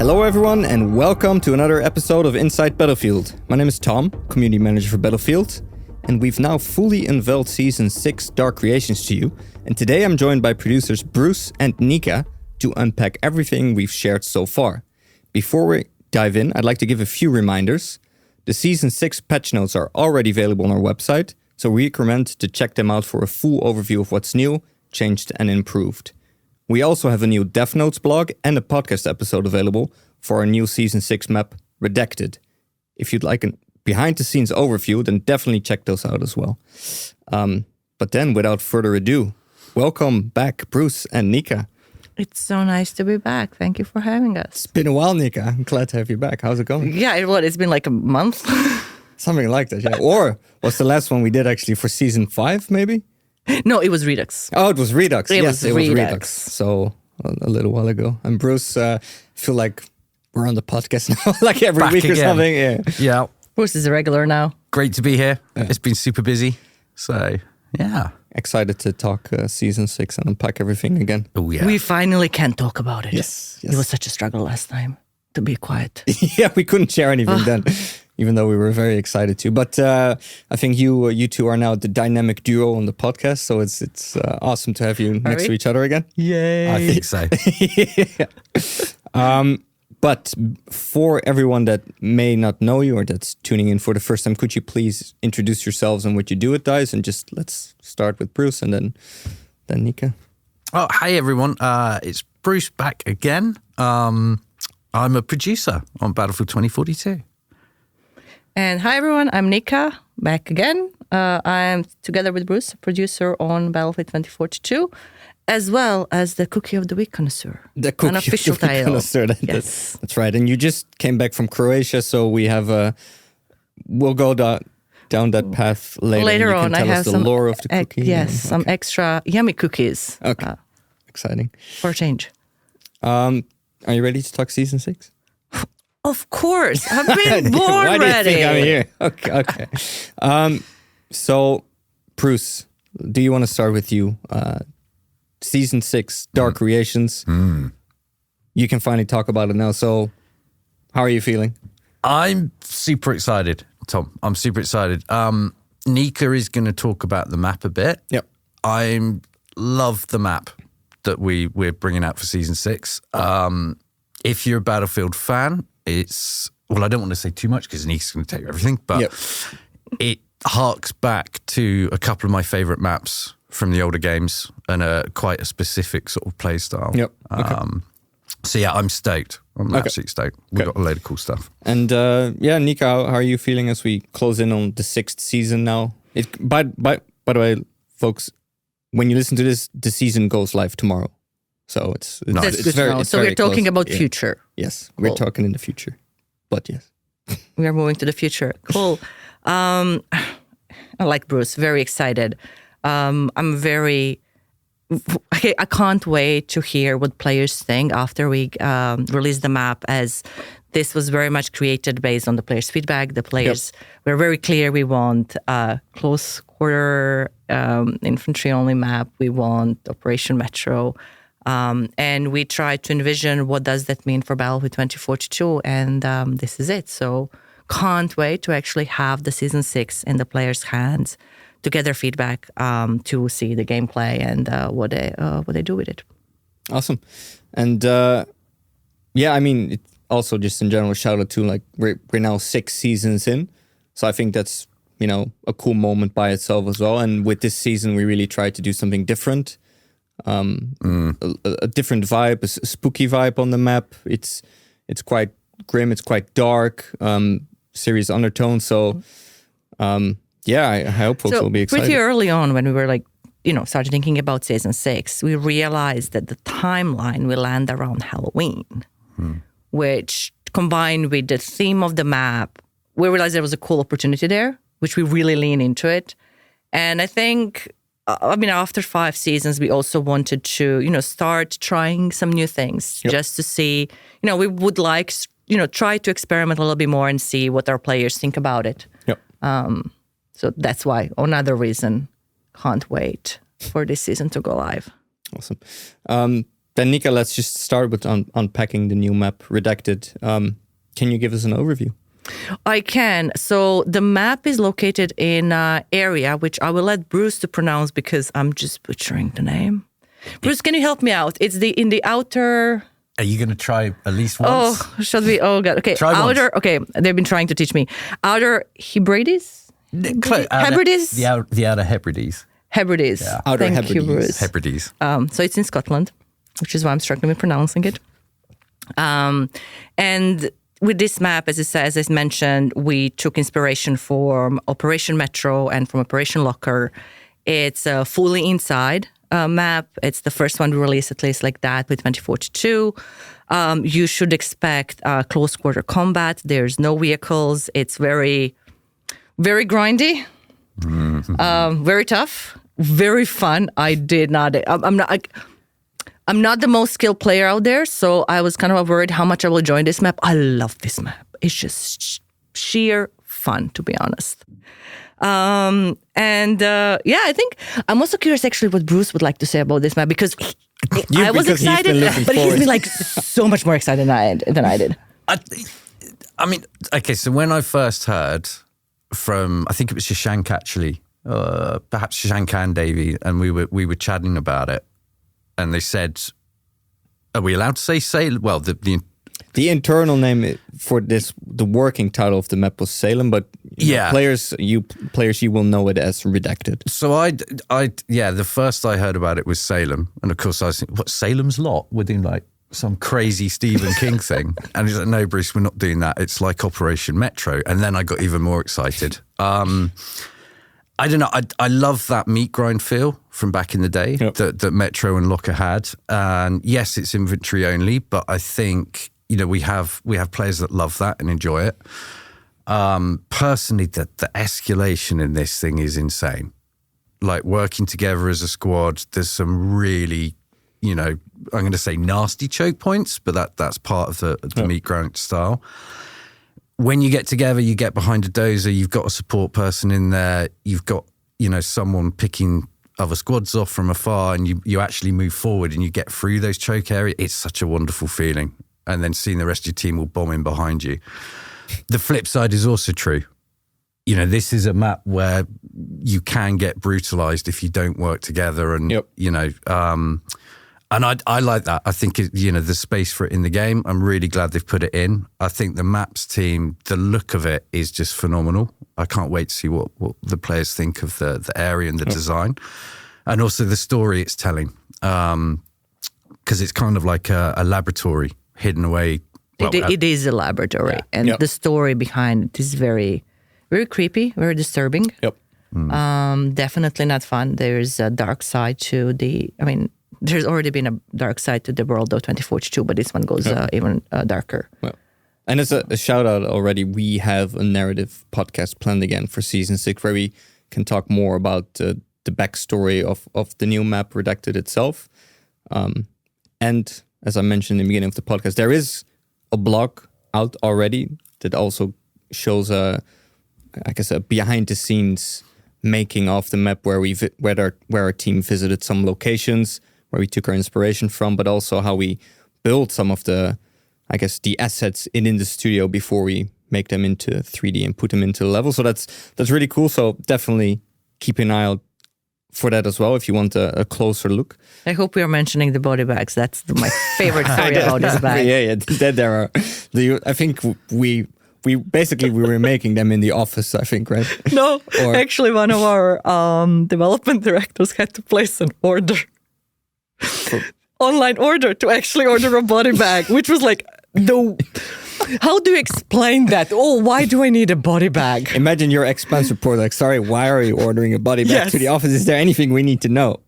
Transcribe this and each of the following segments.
Hello everyone and welcome to another episode of Inside Battlefield. My name is Tom, Community Manager for Battlefield, and we've now fully unveiled Season 6 Dark Creations to you. And today I'm joined by producers Bruce and Nika to unpack everything we've shared so far. Before we dive in, I'd like to give a few reminders. The Season 6 patch notes are already available on our website, so we recommend to check them out for a full overview of what's new, changed and improved. We also have a new Dev Notes blog and a podcast episode available for our new Season 6 map, Redacted. If you'd like a behind-the-scenes overview, then definitely check those out as well. But then, without further ado, welcome back, Bruce and Nika. It's so nice to be back. Thank you for having us. It's been a while, Nika. I'm glad to have you back. How's it going? Yeah, it's been like a month. Something like that, yeah. Or was the last one we did actually for Season 5, maybe? No, it was Redux. Oh, it was Redux. It was Redux. Redux. So a little while ago. And Bruce, feel like we're on the podcast now, like every Back week again. or something. Yeah. Bruce is a regular now. Great to be here. It's been super busy. So, yeah. Excited to talk Season 6 and unpack everything again. Oh, yeah. We finally can talk about it. Yes. It was such a struggle last time to be quiet. Yeah, we couldn't share anything then, even though we were very excited to. But I think you two are now the dynamic duo on the podcast, so it's awesome to have you next to each other again. Yay. I think so. Yeah. But for everyone that may not know you or that's tuning in for the first time, could you please introduce yourselves and what you do at DICE? And just let's start with Bruce and then Nika. Oh, hey, everyone. It's Bruce back again. I'm a producer on Battlefield 2042. And hi, everyone. I'm Nika, back again. I'm together with Bruce, a producer on Battlefield 2042, as well as the Cookie of the Week connoisseur. The Cookie Unofficial of the Week title. connoisseur. Yes. That's right. And you just came back from Croatia, so we have we'll go down that path later. Later you can on, tell I have us the some lore of the cookie. Yes, some extra yummy cookies. Okay. Exciting. For a change. Are you ready to talk Season 6? Of course. I've been born Why do you ready. think I'm here? Okay. So, Bruce, do you want to start with you? Season 6, Dark Creations. You can finally talk about it now. So, how are you feeling? I'm super excited, Tom. I'm super excited. Nika is going to talk about the map a bit. Yep. I love the map that we're bringing out for Season 6. If you're a Battlefield fan, I don't want to say too much because Nika's going to tell you everything, but it harks back to a couple of my favorite maps from the older games and quite a specific sort of play style. Yep. Okay. So yeah, I'm stoked. I'm absolutely stoked. We've got a load of cool stuff. And Nika, how are you feeling as we close in on the 6th season now? By the way, folks, when you listen to this, the season goes live tomorrow. So it's very So we're talking close. about future. Yes, Cool. we're talking in the future. But yes. We are moving to the future. Cool. I like Bruce, very excited. I can't wait to hear what players think after we release the map, as this was very much created based on the players' feedback. The players were very clear. We want a close quarter infantry only map. We want Operation Metro. And we try to envision what does that mean for Battlefield 2042, and this is it. So can't wait to actually have the Season 6 in the players' hands to get their feedback, to see the gameplay and what they do with it. Awesome. And I mean, it also just in general, shout out to like we're now 6 seasons in. So I think that's, a cool moment by itself as well. And with this season, we really tried to do something different. A different vibe, a spooky vibe on the map. It's quite grim, it's quite dark, serious undertone. So I hope folks will be excited. Pretty early on when we were started thinking about Season 6, we realized that the timeline will land around Halloween, which combined with the theme of the map, we realized there was a cool opportunity there, which we really lean into it. And I think after 5 seasons, we also wanted to, start trying some new things just to see, we would like, try to experiment a little bit more and see what our players think about it. Yep. So that's why, another reason, can't wait for this season to go live. Awesome. Then Nika, let's just start with unpacking the new map, Redacted. Can you give us an overview? I can. So the map is located in an area which I will let Bruce to pronounce because I'm just butchering the name. Bruce, can you help me out? It's in the outer... Are you going to try at least once? Oh, should we? Oh, God. Okay. Try outer... once. Okay, they've been trying to teach me. Outer Hebrides? Hebrides? The outer Hebrides. Hebrides. Yeah. Outer Thank Hebrides. you, Bruce. Hebrides. So it's in Scotland, which is why I'm struggling with pronouncing it. And with this map, as I mentioned, we took inspiration from Operation Metro and from Operation Locker. It's a fully inside map. It's the first one we released, at least like that, with 2042. You should expect close quarter combat. There's no vehicles. It's very, very grindy, very tough, very fun. I'm not the most skilled player out there, so I was kind of worried how much I will enjoy this map. I love this map. It's just sheer fun, to be honest. I think I'm also curious actually what Bruce would like to say about this map because I was excited, but he's been like so much more excited than I did. I mean, okay, so when I first heard from, I think it was Shashank actually, perhaps Shashank and Davey, and we were chatting about it. And they said, "Are we allowed to say Salem?" Well, the internal name for this, the working title of the map was Salem, but players you will know it as Redacted. So the first I heard about it was Salem, and of course I was thinking, what, Salem's Lot? We're doing like some crazy Stephen King thing, and he's like, "No, Bruce, we're not doing that. It's like Operation Metro." And then I got even more excited. I don't know. I love that meat grind feel from back in the day that Metro and Locker had. And yes, it's inventory only, but I think we have players that love that and enjoy it. Personally, the escalation in this thing is insane. Like working together as a squad, there's some really, I'm going to say nasty choke points, but that's part of the meat grind style. When you get together, you get behind a dozer, you've got a support person in there, you've got, someone picking other squads off from afar, and you actually move forward and you get through those choke areas. It's such a wonderful feeling. And then seeing the rest of your team will bomb in behind you. The flip side is also true. This is a map where you can get brutalized if you don't work together. And, and I like that. I think, there's space for it in the game. I'm really glad they've put it in. I think the maps team, the look of it is just phenomenal. I can't wait to see what the players think of the area and the design. And also the story it's telling. Because it's kind of like a laboratory hidden away. Well, it is a laboratory. Yeah. And the story behind it is very, very creepy, very disturbing. Yep. Definitely not fun. There's a dark side to there's already been a dark side to the world of 2042, but this one goes even darker. Well, and as a shout out already, we have a narrative podcast planned again for season 6 where we can talk more about the backstory of the new map Redacted itself. And as I mentioned in the beginning of the podcast, there is a blog out already that also shows a behind the scenes making of the map where our team visited some locations where we took our inspiration from, but also how we build some of the assets in the studio before we make them into 3D and put them into the level. So that's really cool. So definitely keep an eye out for that as well if you want a closer look. I hope we are mentioning the body bags. That's my favorite story about this bag. Yeah. There are. I think we were making them in the office, I think, right? No, actually one of our development directors had to place an order. Online order to actually order a body bag, which was like, how do you explain that? Oh, why do I need a body bag? Imagine your expense report, like, sorry, why are you ordering a body bag to the office? Is there anything we need to know?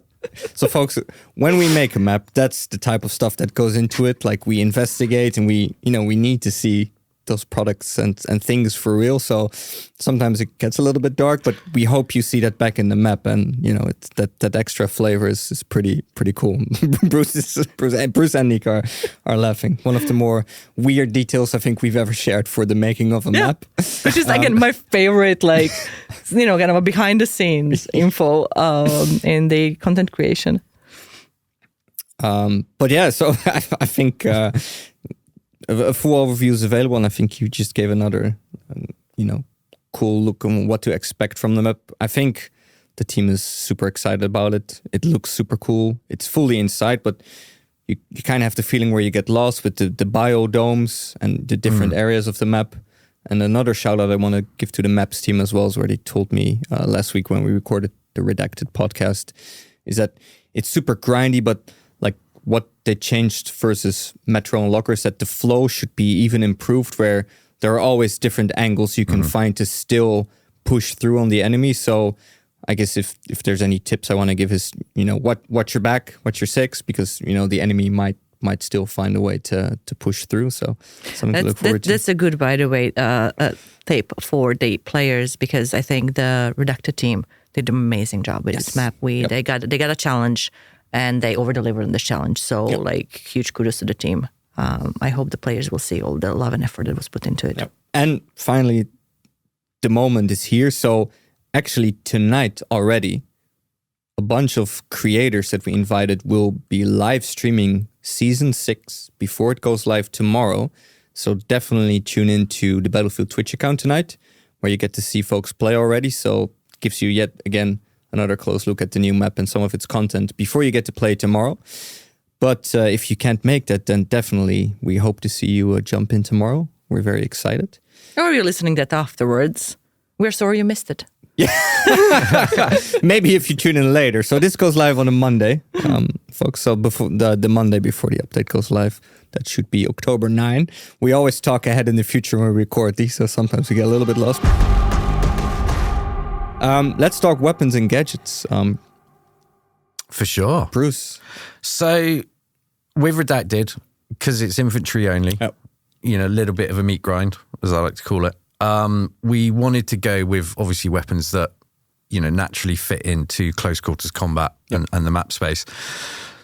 So folks, when we make a map, that's the type of stuff that goes into it. Like we investigate and we need to see those products and things for real. So sometimes it gets a little bit dark, but we hope you see that back in the map, and it's that extra flavor is pretty cool. Bruce and Nika are laughing. One of the more weird details I think we've ever shared for the making of a map. Which is again my favorite, kind of a behind the scenes info in the content creation. But yeah, so I think a full overview is available, and I think you just gave another, cool look on what to expect from the map. I think the team is super excited about it. It looks super cool. It's fully inside, but you kind of have the feeling where you get lost with the biodomes and the different areas of the map. And another shout out I want to give to the maps team as well, is where they told me last week when we recorded the Redacted podcast, is that it's super grindy, but like what they changed versus Metro and Locker is that the flow should be even improved, where there are always different angles you can find to still push through on the enemy. So I guess if there's any tips I want to give is, watch your back, watch your six, because, the enemy might still find a way to push through. So something to look forward to. That's a good, by the way, tape for the players, because I think the Redacted team did an amazing job with this map. They got a challenge and they over-delivered on this challenge. So huge kudos to the team. I hope the players will see all the love and effort that was put into it. Yep. And finally, the moment is here. So actually tonight already, a bunch of creators that we invited will be live streaming Season 6 before it goes live tomorrow. So definitely tune into the Battlefield Twitch account tonight, where you get to see folks play already. So it gives you yet again another close look at the new map and some of its content before you get to play tomorrow. But if you can't make that, then definitely we hope to see you jump in tomorrow. We're very excited. Or you're listening that afterwards. We're sorry you missed it. Yeah. Maybe if you tune in later. So this goes live on a Monday, folks. So before the Monday before the update goes live, that should be October 9. We always talk ahead in the future when we record these, so sometimes we get a little bit lost. Let's talk weapons and gadgets. For sure. Bruce. So with Redacted, because it's infantry only, a little bit of a meat grind, as I like to call it. We wanted to go with obviously weapons that, naturally fit into close quarters combat and the map space.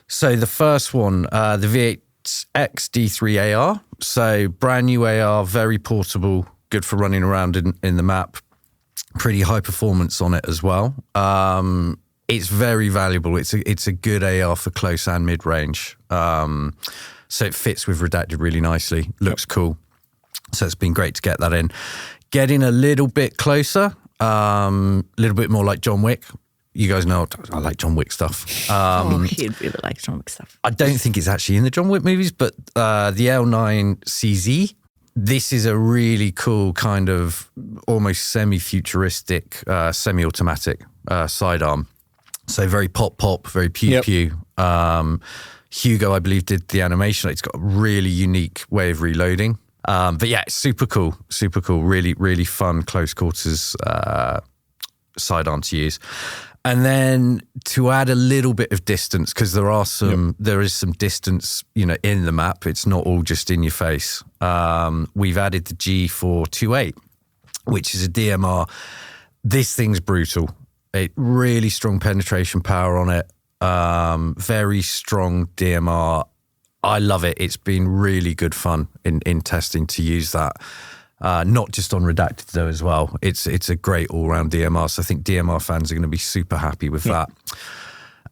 So the first one, the VHX D3 AR. So brand new AR, very portable, good for running around in the map. Pretty high performance on it as well. It's very valuable. It's a good AR for close and mid range. So it fits with Redacted really nicely. Looks cool. So it's been great to get that in. Getting a little bit closer, a little bit more like John Wick. You guys know I like John Wick stuff. He'd really like John Wick stuff. I don't think it's actually in the John Wick movies, but the L9CZ, this is a really cool kind of almost semi-futuristic, semi-automatic sidearm. So very pop, very pew-pew. Hugo, I believe, did the animation. It's got a really unique way of reloading. But yeah, it's super cool. Really, really fun close quarters sidearm to use. And then to add a little bit of distance, because there is some distance, in the map. It's not all just in your face. We've added the G428, which is a DMR. This thing's brutal. It really strong penetration power on it. Very strong DMR. I love it. It's been really good fun in testing to use that. Not just on Redacted though as well. It's a great all-round DMR. So I think DMR fans are going to be super happy with that.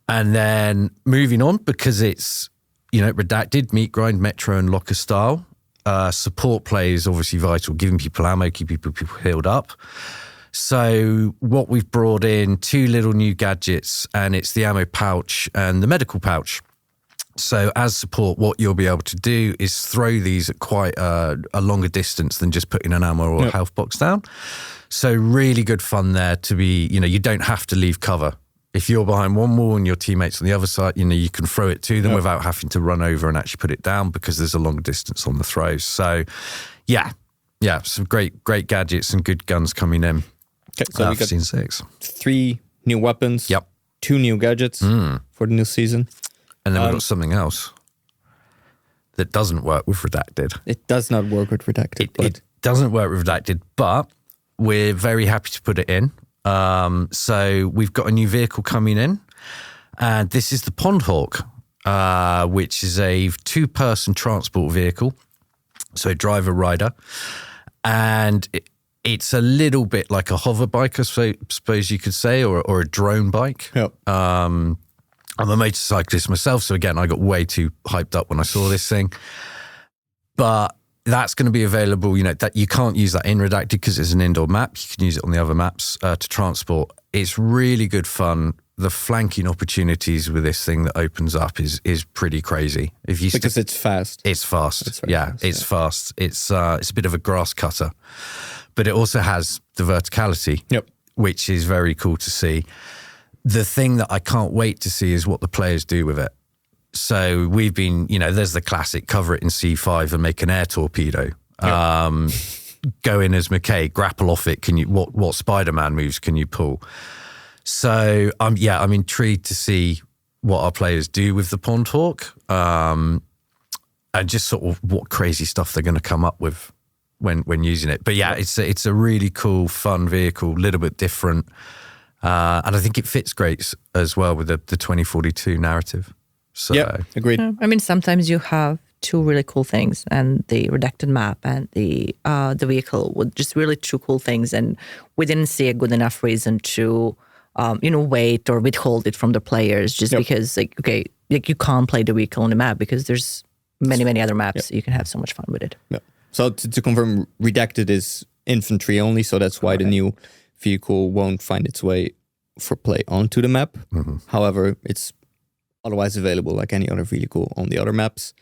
And then moving on, because it's, Redacted, meat grind, Metro and Locker style. Support play is obviously vital, giving people ammo, keeping people healed up. So what we've brought in, 2 little new gadgets, and it's the ammo pouch and the medical pouch. So as support, what you'll be able to do is throw these at quite a longer distance than just putting an ammo or a health box down. So really good fun there to be, you don't have to leave cover. If you're behind one wall and your teammates on the other side, you can throw it to them without having to run over and actually put it down, because there's a long distance on the throws. So yeah, some great gadgets and good guns coming in. Okay, so we got Season 6. 3 new weapons. 2 new gadgets for the new season. And then we've got something else that doesn't work with Redacted. It does not work with Redacted. It doesn't work with Redacted, but we're very happy to put it in. So we've got a new vehicle coming in, and this is the Pondhawk, which is a 2-person transport vehicle, so driver-rider. And it's a little bit like a hover bike, I suppose you could say, or a drone bike. I'm a motorcyclist myself, so again, I got way too hyped up when I saw this thing. But that's going to be available, that you can't use that in Redacted because it's an indoor map. You can use it on the other maps to transport. It's really good fun. The flanking opportunities with this thing that opens up is pretty crazy. Because it's fast. It's fast. It's fast. It's a bit of a grass cutter. But it also has the verticality, which is very cool to see. The thing that I can't wait to see is what the players do with it. So we've been, there's the classic cover it in C5 and make an air torpedo. Go in as McKay, grapple off it. What Spider-Man moves can you pull? So I'm intrigued to see what our players do with the Pondhawk, and just sort of what crazy stuff they're going to come up with when using it. But yeah, it's a really cool, fun vehicle, a little bit different. And I think it fits great as well with the 2042 narrative. So, yeah, agreed. I mean, sometimes you have two really cool things, and the Redacted map and the vehicle were just really two cool things, and we didn't see a good enough reason to, wait or withhold it from the players just because, you can't play the vehicle on the map because there's many other maps. You can have so much fun with it. Yeah. So to confirm, Redacted is infantry only, so that's why the new vehicle won't find its way for play onto the map. Mm-hmm. However, it's otherwise available like any other vehicle on the other maps.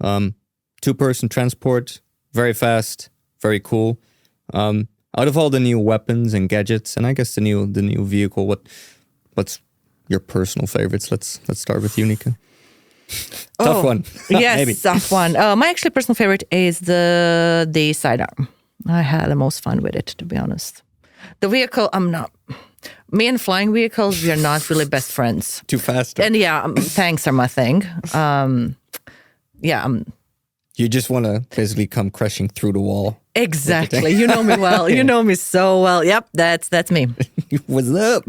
2-person transport, very fast, very cool. Out of all the new weapons and gadgets, and I guess the new vehicle, what's your personal favorites? Let's start with you, Nika. Tough one. Yes, maybe. Tough one. My actually personal favorite is the sidearm. I had the most fun with it, to be honest. The vehicle, I'm not. Me and flying vehicles, we are not really best friends. Too fast. And tanks are my thing. You just want to basically come crashing through the wall. Exactly. You know me well. You know me so well. Yep, that's me. What's up?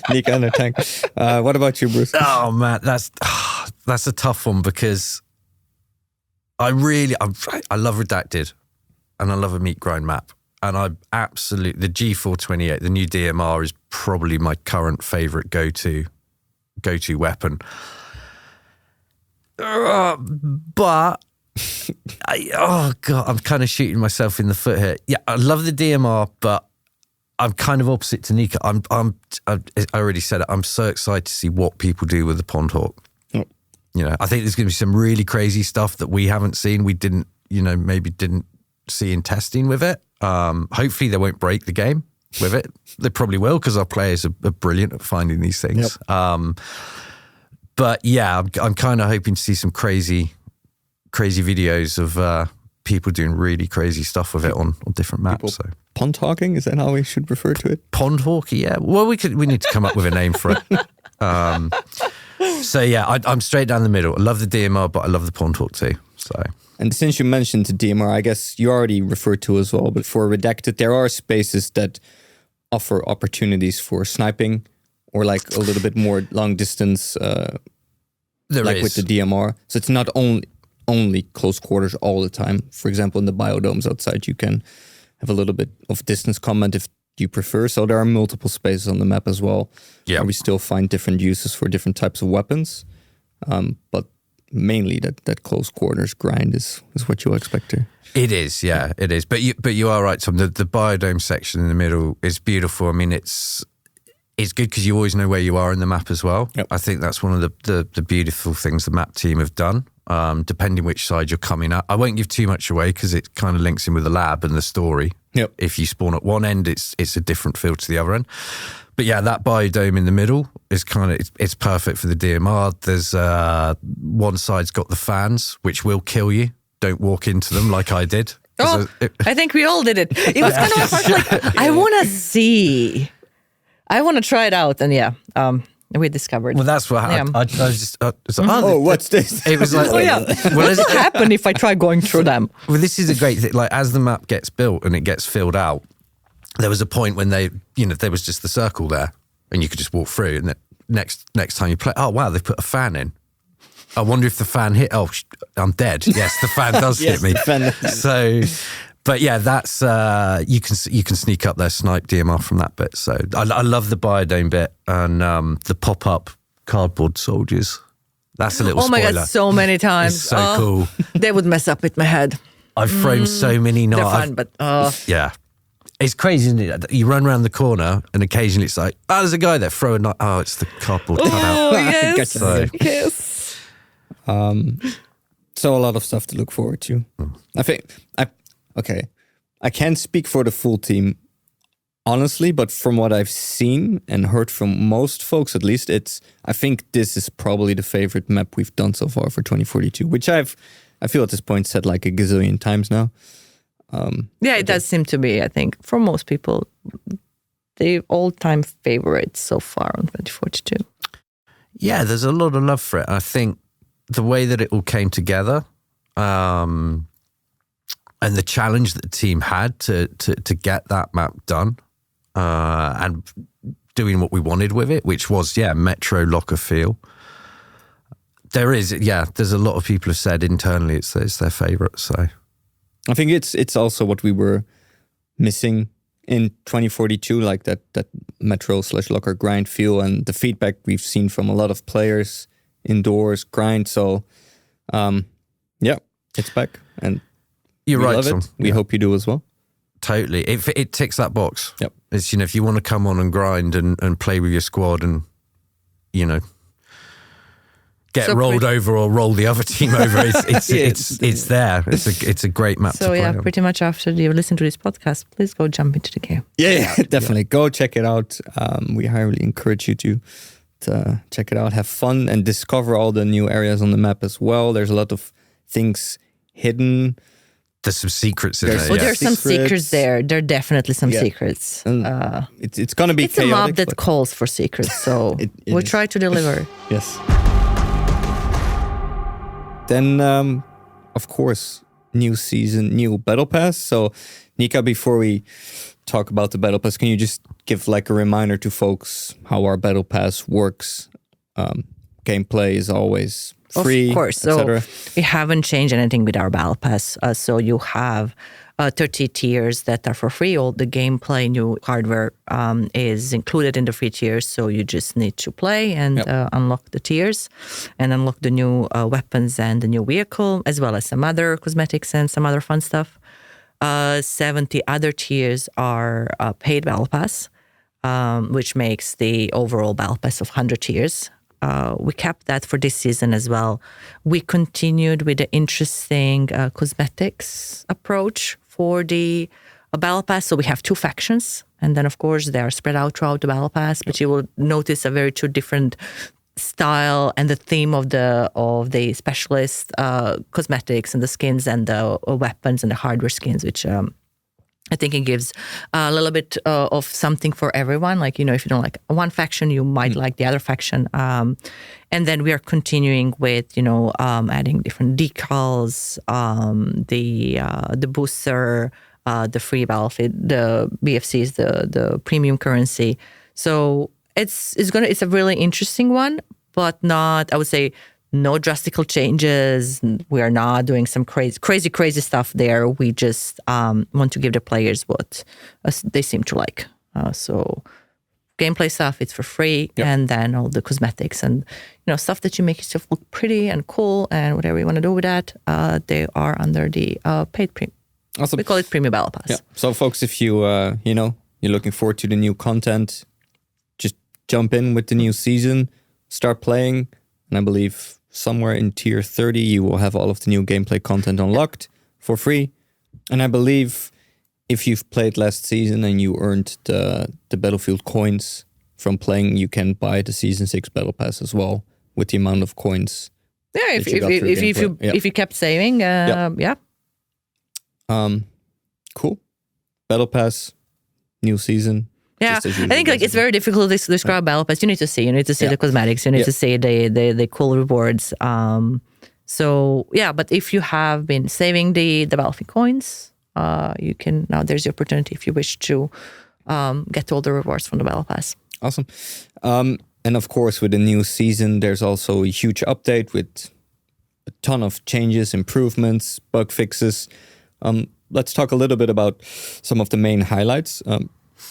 Nika on a tank. What about you, Bruce? Oh man, that's a tough one because I love Redacted and I love a meat grind map. And the G428, the new DMR, is probably my current favorite go-to weapon. But I'm kind of shooting myself in the foot here. Yeah, I love the DMR, but I'm kind of opposite to Nika. I already said it. I'm so excited to see what people do with the Pondhawk. Oh. I think there's going to be some really crazy stuff that we haven't seen. We didn't see in testing with it. Hopefully they won't break the game with it. They probably will because our players are brilliant at finding these things. Yep. But yeah, I'm kind of hoping to see some crazy videos of people doing really crazy stuff with it on different maps. So. Pondhawking, is that how we should refer to it? Pondhawk, yeah. Well, we need to come up with a name for it. So yeah, I'm straight down the middle. I love the DMR, but I love the Pondhawk too. So. And since you mentioned the DMR, I guess you already referred to as well, but for Redacted, there are spaces that offer opportunities for sniping or like a little bit more long distance, with the DMR. So it's not only close quarters all the time. For example, in the biodomes outside, you can have a little bit of distance combat if you prefer. So there are multiple spaces on the map as well. Yeah. Where we still find different uses for different types of weapons. But mainly that close quarters grind is what you expect here. It is, yeah, it is. But you are right, Tom. The biodome section in the middle is beautiful. I mean, it's good because you always know where you are in the map as well. Yep. I think that's one of the beautiful things the map team have done. Depending which side you're coming at, I won't give too much away because it kind of links in with the lab and the story. Yep. If you spawn at one end, it's a different field to the other end. But yeah, that biodome in the middle is it's perfect for the DMR. There's one side's got the fans, which will kill you. Don't walk into them like I did. Oh, I think we all did it. It was kind of hard. Like, I want to see. I want to try it out. And we discovered. Well, that's what happened. I was just, what's this? It was like, what does happen if I try going through them? Well, this is a great thing. Like, as the map gets built and it gets filled out, there was a point when there was just the circle there and you could just walk through. And the next time you play, oh, wow, they put a fan in. I wonder if the fan hit. Oh, I'm dead. Yes, the fan does hit me. So, but yeah, that's you can sneak up there, snipe DMR from that bit. So I love the biodome bit and the pop up cardboard soldiers. That's a little spoiler. Oh my God, so many times. It's so cool. They would mess up with my head. I've framed so many They're not. fun, but Yeah. It's crazy, isn't it? You run around the corner and occasionally it's like, oh, there's a guy there throwing, it's the cardboard cutout. Oh, yes. So- Yes. So a lot of stuff to look forward to. I think, I can't speak for the full team, honestly, but from what I've seen and heard from most folks, at least, I think this is probably the favorite map we've done so far for 2042, which I feel at this point said like a gazillion times now. Yeah, it does seem to be, I think, for most people, the all-time favorite so far on 2042. Yeah, there's a lot of love for it. I think the way that it all came together, and the challenge that the team had to get that map done, and doing what we wanted with it, which was, Metro locker feel. There's a lot of people have said internally it's their favourite, so... I think it's also what we were missing in 2042, like that Metro/locker grind feel, and the feedback we've seen from a lot of players indoors grind. So, it's back, and you're we right. love it. We hope you do as well. Totally, it ticks that box. Yep. It's if you want to come on and grind and play with your squad and get rolled over or roll the other team over. It's there. It's a great map to play on. Pretty much after you listen to this podcast, please go jump into the game. Yeah, definitely. Go check it out. We highly encourage you to check it out, have fun, and discover all the new areas on the map as well. There's a lot of things hidden. There's some secrets in there. Well, there's some secrets there. There are definitely some secrets. It's going to be chaotic. It's a map that calls for secrets, so we'll try to deliver. Yes. Then, of course, new season, new Battle Pass. So, Nika, before we talk about the Battle Pass, can you just give like a reminder to folks how our Battle Pass works? Gameplay is always free, of course. So we haven't changed anything with our Battle Pass. So you have 30 tiers that are for free. All the gameplay, new hardware is included in the free tiers. So you just need to play and unlock the tiers and unlock the new weapons and the new vehicle, as well as some other cosmetics and some other fun stuff. 70 other tiers are paid Battle Pass, which makes the overall Battle Pass of 100 tiers. We kept that for this season as well. We continued with the interesting cosmetics approach for the Battle Pass. So we have two factions, and then of course they are spread out throughout the Battle Pass. But you will notice a very two different style and the theme of the specialist cosmetics and the skins and the weapons and the hardware skins, which I think it gives a little bit of something for everyone. Like, if you don't like one faction, you might like the other faction. And then we are continuing with, adding different decals, the booster, the free battlefield, the BFCs, the premium currency. So it's a really interesting one, but not, I would say, no drastical changes. We are not doing some crazy stuff there. We just want to give the players what they seem to like. So gameplay stuff, it's for free. Yep. And then all the cosmetics and stuff that you make yourself look pretty and cool and whatever you want to do with that, they are under the paid premium. Awesome. We call it Premium Battle Pass. Yeah. So folks, if you you're looking forward to the new content, just jump in with the new season, start playing, and I believe somewhere in tier 30, you will have all of the new gameplay content unlocked for free. And I believe if you've played last season and you earned the Battlefield coins from playing, you can buy the Season 6 Battle Pass as well with the amount of coins. Yeah, if you kept saving, yeah. Cool. Battle Pass, new season. Yeah, I think it's very difficult to describe Battle Pass. You need to see the cosmetics, you need to see the cool rewards. So yeah, but if you have been saving the Battlefield coins, you can now. There's the opportunity if you wish to get all the rewards from the Battle Pass. Awesome. And of course, with the new season, there's also a huge update with a ton of changes, improvements, bug fixes. Let's talk a little bit about some of the main highlights.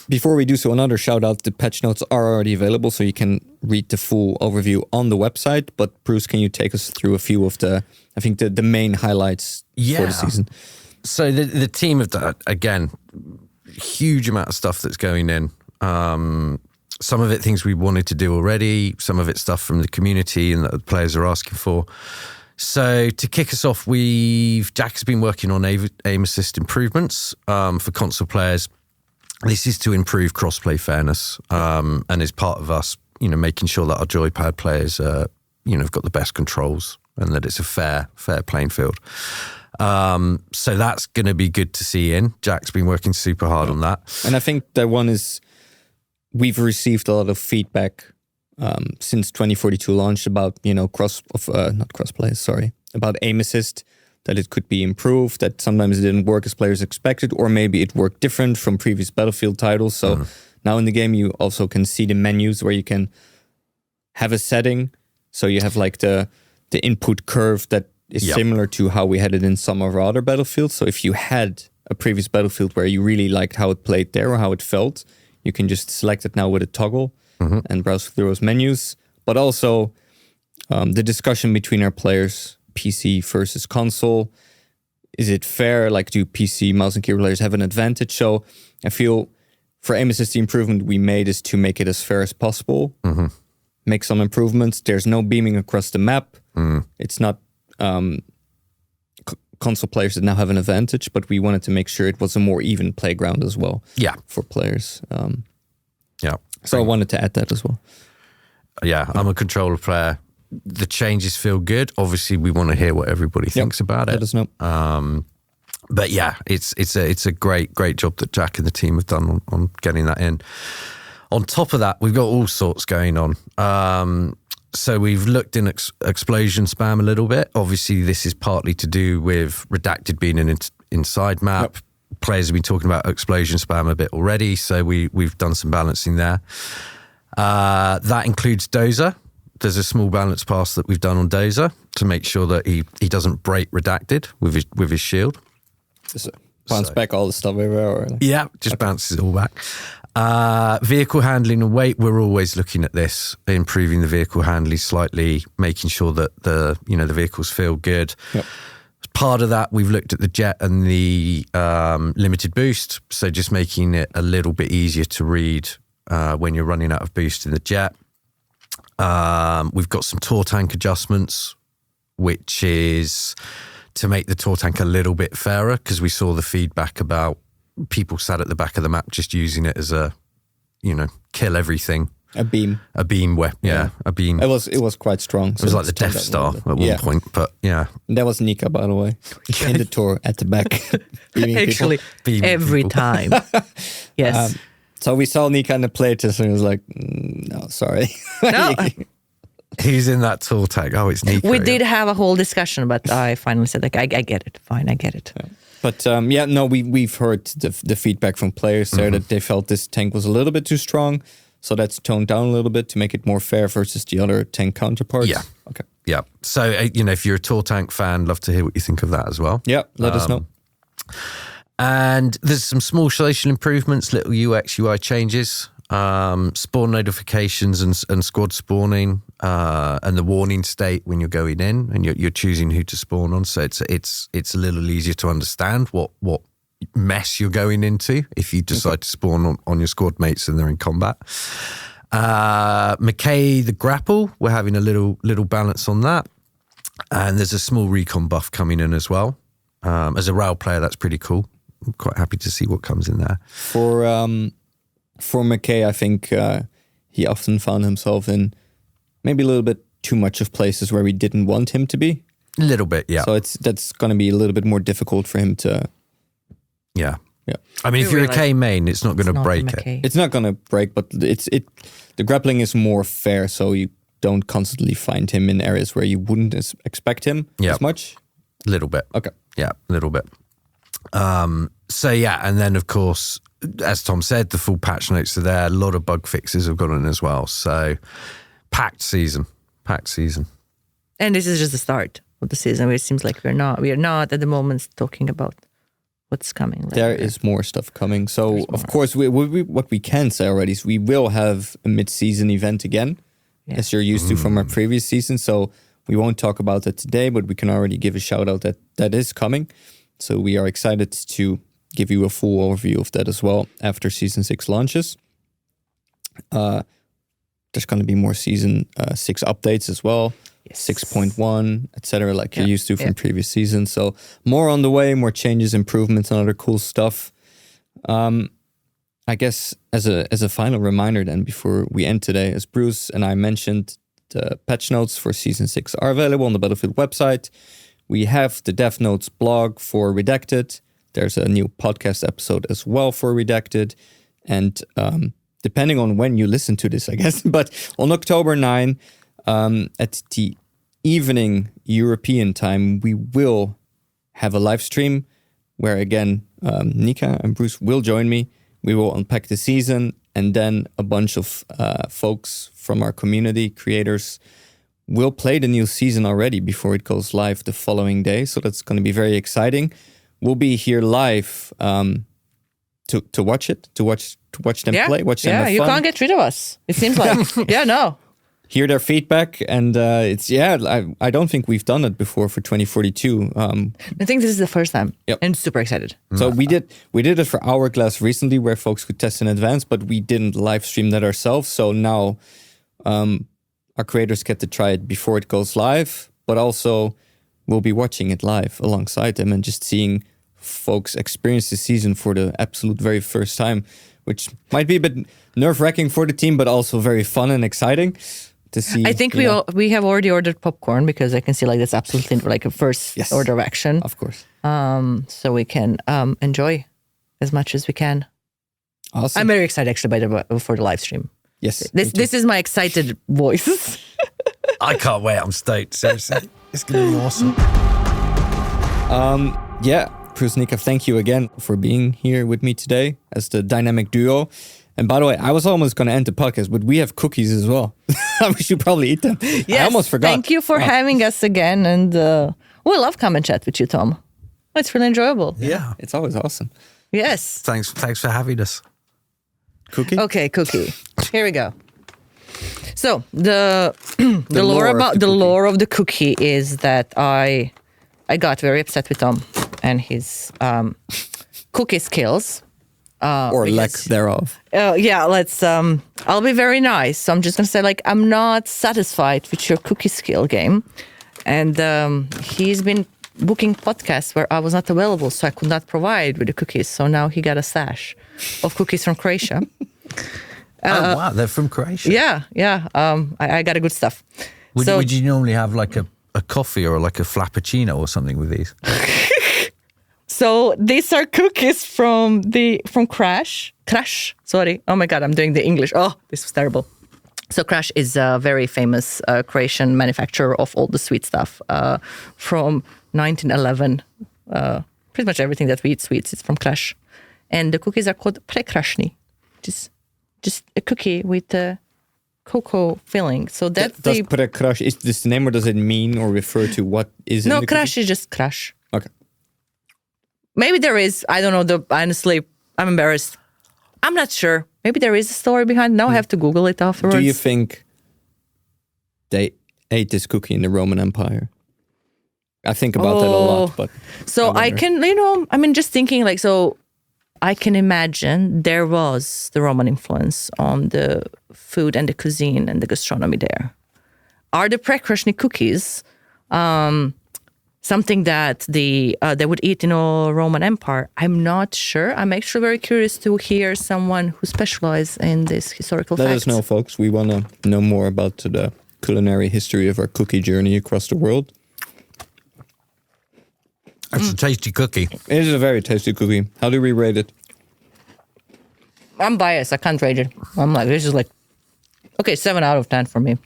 Before we do so, another shout out. The patch notes are already available, so you can read the full overview on the website. But Bruce, can you take us through a few of the main highlights for the season? So the team have done, again, huge amount of stuff that's going in. Some of it things we wanted to do already, some of it stuff from the community and that the players are asking for. So to kick us off, Jack has been working on aim assist improvements for console players. This is to improve crossplay fairness and is part of us, making sure that our joypad players, have got the best controls and that it's a fair playing field. So that's going to be good to see in. Jack's been working super hard on that. And I think that one is, we've received a lot of feedback since 2042 launched about, about aim assist, that it could be improved, that sometimes it didn't work as players expected, or maybe it worked different from previous Battlefield titles. So now in the game, you also can see the menus where you can have a setting. So you have like the input curve that is similar to how we had it in some of our other Battlefields. So if you had a previous Battlefield where you really liked how it played there or how it felt, you can just select it now with a toggle and browse through those menus. But also the discussion between our players, PC versus console. Is it fair? Like, do PC mouse and keyboard players have an advantage? So I feel for aim assist, the improvement we made is to make it as fair as possible. Make some improvements. There's no beaming across the map. It's not console players that now have an advantage, but we wanted to make sure it was a more even playground as well. For players. So I wanted to add that as well. I'm a controller player. The changes feel good. Obviously, we want to hear what everybody thinks about it. Let us know. But yeah, it's a great job that Jack and the team have done on getting that in. On top of that, we've got all sorts going on. So we've looked in explosion spam a little bit. Obviously, this is partly to do with Redacted being an inside map. Players have been talking about explosion spam a bit already, so we've done some balancing there. That includes Dozer. There's a small balance pass that we've done on Dozer to make sure that he doesn't break Redacted with his shield. Just bounce back all the stuff everywhere. Just bounces it all back. Vehicle handling and weight, we're always looking at this, improving the vehicle handling slightly, making sure that the vehicles feel good. As part of that, we've looked at the jet and the limited boost, so just making it a little bit easier to read when you're running out of boost in the jet. We've got some tour tank adjustments, which is to make the tour tank a little bit fairer, because we saw the feedback about people sat at the back of the map just using it as a, kill everything. A beam. A beam, a beam. It was quite strong. So it was like the Death Star at one point, but yeah. That was Nika, by the way, in the tour at the back. Actually, every time. Yes. So we saw Nika in the playtest and he was like, no, sorry. No. He's in that tour tag. Oh, it's Nika. We did have a whole discussion, but I finally said, I get it. Fine, I get it. Yeah. But we've heard the feedback from players there that they felt this tank was a little bit too strong. So that's toned down a little bit to make it more fair versus the other tank counterparts. Yeah. Okay. Yeah. So, if you're a tour tank fan, love to hear what you think of that as well. Yeah, let us know. And there's some small social improvements, little UX, UI changes, spawn notifications and squad spawning, and the warning state when you're going in and you're choosing who to spawn on. So it's a little easier to understand what mess you're going into if you decide to spawn on your squad mates and they're in combat. McKay, the grapple, we're having a little balance on that. And there's a small recon buff coming in as well. As a RAL player, that's pretty cool. I'm quite happy to see what comes in there. For McKay, I think he often found himself in maybe a little bit too much of places where we didn't want him to be. A little bit, yeah. So that's going to be a little bit more difficult for him to... Yeah. I mean, if you're a K main, it's not going to break it. It's not going to break, but the grappling is more fair, so you don't constantly find him in areas where you wouldn't expect him as much. A little bit. Okay. Yeah, a little bit. And then of course, as Tom said, the full patch notes are there. A lot of bug fixes have gone in as well. So packed season. And this is just the start of the season, where it seems like we are not at the moment talking about what's coming later. There is more stuff coming. So, of course, what we can say already is we will have a mid-season event again, as you're used to from our previous season. So we won't talk about that today, but we can already give a shout out that is coming. So we are excited to give you a full overview of that as well after Season 6 launches. There's going to be more Season 6 updates as well. Yes. 6.1, etc., like you're used to from previous seasons. So more on the way, more changes, improvements, and other cool stuff. I guess as a final reminder then, before we end today, as Bruce and I mentioned, the patch notes for Season 6 are available on the Battlefield website. We have the Dev Notes blog for Redacted. There's a new podcast episode as well for Redacted. And depending on when you listen to this, I guess, but on October 9, at the evening European time, we will have a live stream where, again, Nika and Bruce will join me. We will unpack the season, and then a bunch of folks from our community, creators, will play the new season already before it goes live the following day. So that's going to be very exciting. We'll be here live to watch it, to watch them play, watch them have fun. You can't get rid of us. It seems like, hear their feedback, and I don't think we've done it before for 2042. I think this is the first time. Yep. And super excited. So we did it for Hourglass recently, where folks could test in advance, but we didn't live stream that ourselves. So now our creators get to try it before it goes live, but also we'll be watching it live alongside them and just seeing folks experience the season for the absolute very first time, which might be a bit nerve-wracking for the team, but also very fun and exciting. To see, I think we have already ordered popcorn, because I can see like that's absolutely like a first order of action. Of course. So we can enjoy as much as we can. Awesome. I'm very excited actually for the live stream. Yes. This is my excited voice. I can't wait. I'm stoked. Seriously. It's going to be awesome. Bruce, Nika, thank you again for being here with me today as the dynamic duo. And by the way, I was almost going to end the podcast, but we have cookies as well. We should probably eat them. Yes, I almost forgot. Thank you for having us again. And we love come and chat with you, Tom. It's really enjoyable. Yeah, it's always awesome. Yes. Thanks for having us. Cookie? Okay, cookie. Here we go. So the lore of the cookie is that I got very upset with Tom and his cookie skills. Or lack thereof. Let's. I'll be very nice. So I'm just gonna say, like, I'm not satisfied with your cookie skill game, and he's been booking podcasts where I was not available, so I could not provide with the cookies. So now he got a stash of cookies from Croatia. Oh wow, they're from Croatia. Yeah. I got a good stuff. Would you normally have like a coffee or like a frappuccino or something with these? So these are cookies from Crash. Sorry. Oh my God, I'm doing the English. Oh, this was terrible. So Crash is a very famous Croatian manufacturer of all the sweet stuff from 1911. Pretty much everything that we eat sweets is from Crash. And the cookies are called prekrašni, just a cookie with a cocoa filling. So that's does prekraš, is this the name, or does it mean or refer to what is in the Crash cookie? is just Crash. Okay. Maybe there is. I don't know. Honestly, I'm embarrassed. I'm not sure. Maybe there is a story behind it. Now I have to Google it afterwards. Do you think they ate this cookie in the Roman Empire? I think about that a lot. But so I can, just thinking like, so I can imagine there was the Roman influence on the food and the cuisine and the gastronomy there. Are the prekrašni cookies something that they would eat in the Roman Empire? I'm not sure. I'm actually very curious to hear someone who specializes in this historical facts. Let us know, folks. We want to know more about the culinary history of our cookie journey across the world. It's a tasty cookie. It is a very tasty cookie. How do we rate it? I'm biased. I can't rate it. I'm like, this is like, okay, 7 out of 10 for me.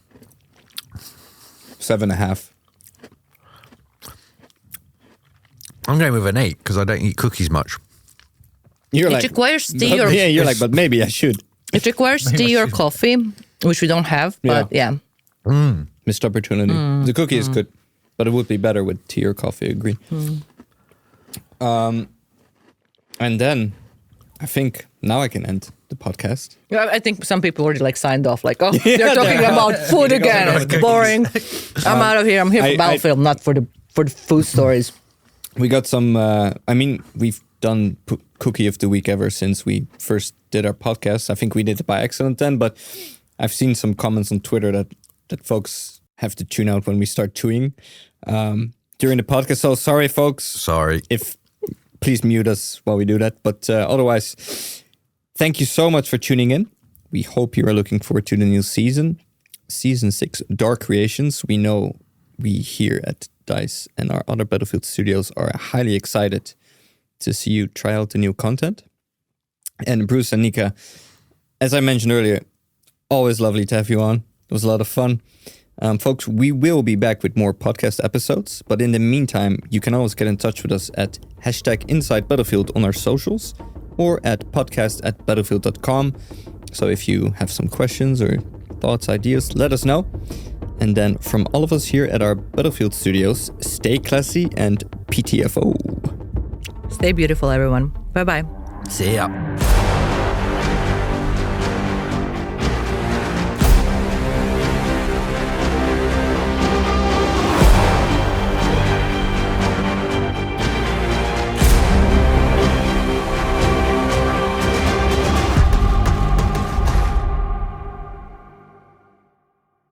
7.5. I'm going with an 8 because I don't eat cookies much. You're it requires tea or... Yeah, you're like, but maybe I should. It requires tea or coffee, which we don't have, but yeah. Missed opportunity. The cookie is good, but it would be better with tea or coffee, I agree. And then I think now I can end the podcast. Yeah, I think some people already like signed off. Like, oh, they're talking about food again. It's boring. I'm out of here. I'm here for Battlefield, not for the food stories. We got some. We've done Cookie of the Week ever since we first did our podcast. I think we did it by accident then, but I've seen some comments on Twitter that folks have to tune out when we start chewing during the podcast. So sorry, folks. Sorry. Please mute us while we do that. But otherwise, thank you so much for tuning in. We hope you are looking forward to the new season. Season 6, Dark Creations. We know we here at DICE and our other Battlefield studios are highly excited to see you try out the new content. And Bruce and Nika, as I mentioned earlier, always lovely to have you on. It was a lot of fun. Folks, we will be back with more podcast episodes, but in the meantime, you can always get in touch with us at #InsideBattlefield on our socials or at podcast@battlefield.com. So if you have some questions or thoughts, ideas, let us know. And then from all of us here at our Battlefield studios, stay classy and PTFO. Stay beautiful, everyone. Bye-bye. See ya.